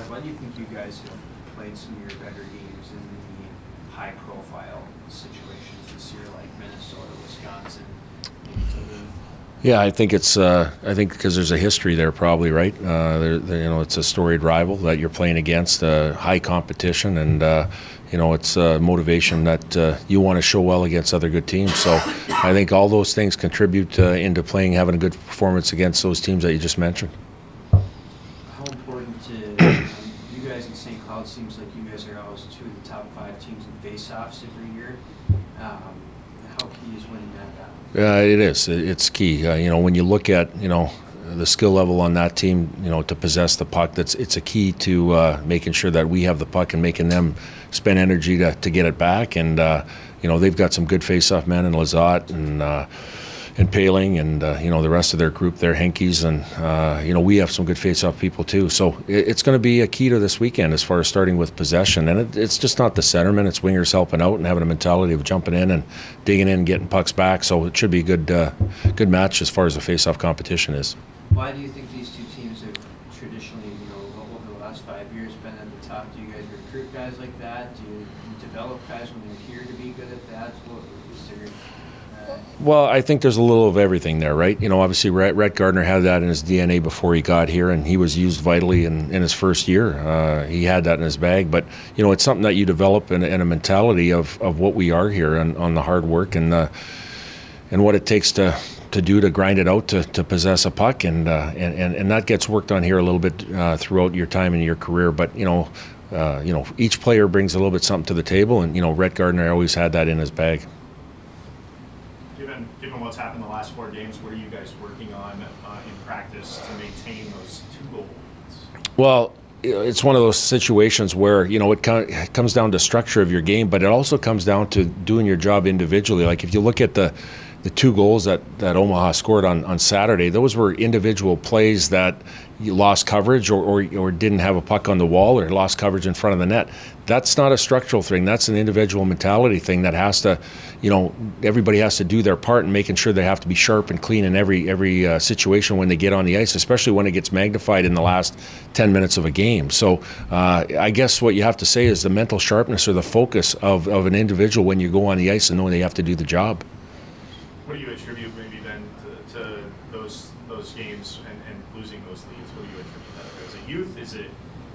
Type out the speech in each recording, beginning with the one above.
why do you think you guys have played some of your better games in the high-profile situations this year, like Minnesota, Wisconsin, maybe Duluth? Yeah, I think it's. I think because there's a history there, probably, right. It's a storied rival that you're playing against, high competition, and it's motivation that you want to show well against other good teams. So I think all those things contribute into having a good performance against those teams that you just mentioned. How important to you guys in St. Cloud? Seems like you guys are always two of the top 5 teams in face-offs every year. How key is winning that battle? It is. It's key. When you look at the skill level on that team, to possess the puck, it's a key to making sure that we have the puck and making them spend energy to get it back. And they've got some good face-off men in Lazat and Paling and the rest of their group there, Henkies, and we have some good face-off people too. So it's going to be a key to this weekend as far as starting with possession. And it's just not the centermen; it's wingers helping out and having a mentality of jumping in and digging in and getting pucks back. So it should be a good match as far as the face-off competition is. Why do you think these two teams have traditionally, over the last 5 years, been at the top? Do you guys recruit guys like that? Do you develop guys when they're here to be good at that? Well, I think there's a little of everything there, right? Obviously, Rhett Gardner had that in his DNA before he got here, and he was used vitally in his first year. He had that in his bag, but it's something that you develop in a mentality of what we are here on the hard work and what it takes to do to grind it out to possess a puck, and that gets worked on here a little bit throughout your time in your career. But each player brings a little bit something to the table, and Rhett Gardner always had that in his bag. Given what's happened the last 4 games, what are you guys working on in practice to maintain those 2-goal leads? Well, it's one of those situations where it comes down to structure of your game, but it also comes down to doing your job individually. Like if you look at the 2 goals that Omaha scored on Saturday, those were individual plays that you lost coverage or didn't have a puck on the wall or lost coverage in front of the net. That's not a structural thing. That's an individual mentality thing that has to, everybody has to do their part in making sure they have to be sharp and clean in every situation when they get on the ice, especially when it gets magnified in the last 10 minutes of a game. So I guess what you have to say is the mental sharpness or the focus of an individual when you go on the ice and know they have to do the job. What do you attribute maybe then to those games and losing those leads? What do you attribute that to? Is it youth?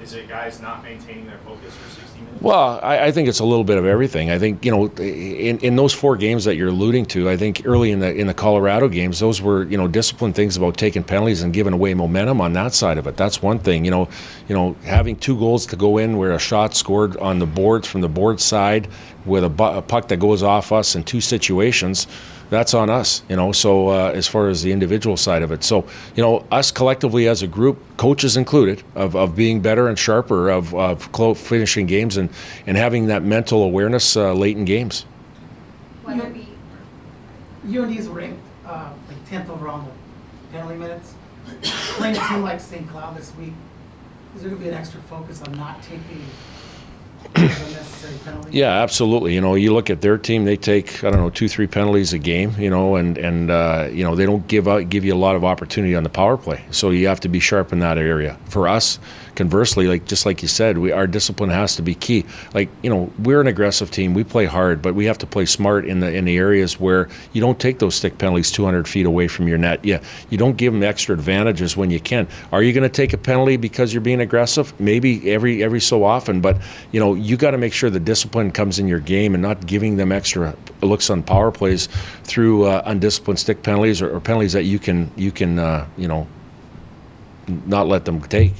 Is it guys not maintaining their focus for 60 minutes? Well, I think it's a little bit of everything. I think in those 4 games that you're alluding to, I think early in the Colorado games, those were disciplined things about taking penalties and giving away momentum on that side of it. That's one thing. Having 2 goals to go in where a shot scored on the boards from the board side with a puck that goes off us in 2 situations. That's on us, so as far as the individual side of it. So, us collectively as a group, coaches included, of being better and sharper, of finishing games and having that mental awareness late in games. UND is ranked like 10th overall in the penalty minutes. Playing a team like St. Cloud this week, is there going to be an extra focus on not taking unnecessary penalties? Yeah, absolutely. You look at their team; they take 2-3 penalties a game. And they don't give you a lot of opportunity on the power play. So you have to be sharp in that area. For us, conversely, just like you said, our discipline has to be key. We're an aggressive team. We play hard, but we have to play smart in the areas where you don't take those stick penalties 200 feet away from your net. Yeah, you don't give them extra advantages when you can. Are you going to take a penalty because you're being aggressive? Maybe every so often, but you got to make sure the discipline comes in your game and not giving them extra looks on power plays through undisciplined stick penalties or penalties that you can not let them take.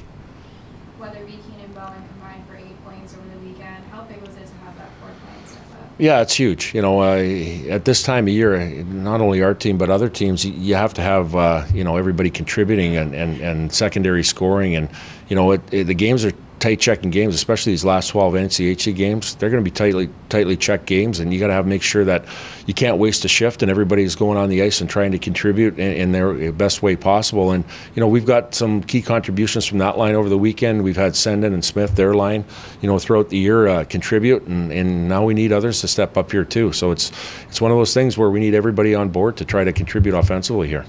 Yeah, it's huge. At this time of year, not only our team but other teams, you have to have everybody contributing and secondary scoring, and the games are tight checking games, especially these last 12 NCHC games. They're going to be tightly checked games, and you got to make sure that you can't waste a shift and everybody's going on the ice and trying to contribute in their best way possible. And we've got some key contributions from that line over the weekend. We've had Sendon and Smith, their line, throughout the year contribute, and now we need others to step up here too. So it's one of those things where we need everybody on board to try to contribute offensively here.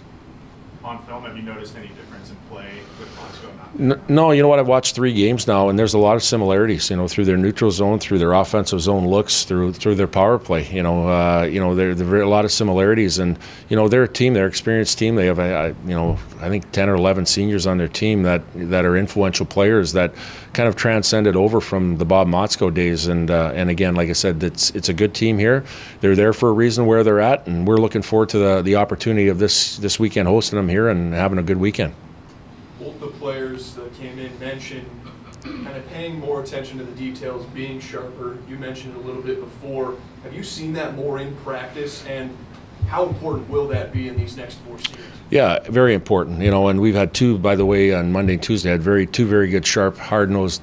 On film, have you noticed any difference in play with Moscow not No, you know what? I've watched 3 games now, and there's a lot of similarities. You know, through their neutral zone, through their offensive zone looks, through their power play. You know, there are a lot of similarities, and you know, they're a team. They're an experienced team. They have, I think 10 or 11 seniors on their team that are influential players that kind of transcended over from the Bob Motzko days. And again, like I said, it's a good team here. They're there for a reason where they're at, and we're looking forward to the opportunity of this weekend hosting them here and having a good weekend. Both the players that came in mentioned kind of paying more attention to the details, being sharper. You mentioned it a little bit before. Have you seen that more in practice, and how important will that be in these next 4 series? Yeah, very important. You know, and we've had 2, by the way, on Monday and Tuesday, had 2 very good, sharp, hard-nosed,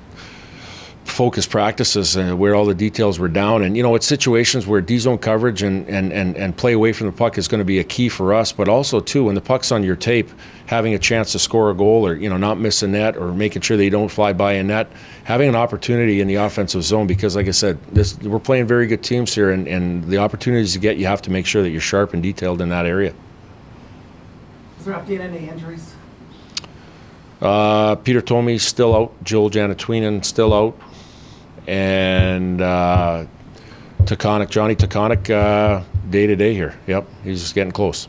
focused practices where all the details were down. And you know, it's situations where D-zone coverage and play away from the puck is going to be a key for us, but also too, when the puck's on your tape, having a chance to score a goal, or you know, not miss a net, or making sure that you don't fly by a net, having an opportunity in the offensive zone, because like I said, we're playing very good teams here, and the opportunities you get, you have to make sure that you're sharp and detailed in that area. Is there update on any injuries? Peter Tomey's still out, Joel Janatuinen still out, and Johnny Taconic day to day here. Yep, he's getting close.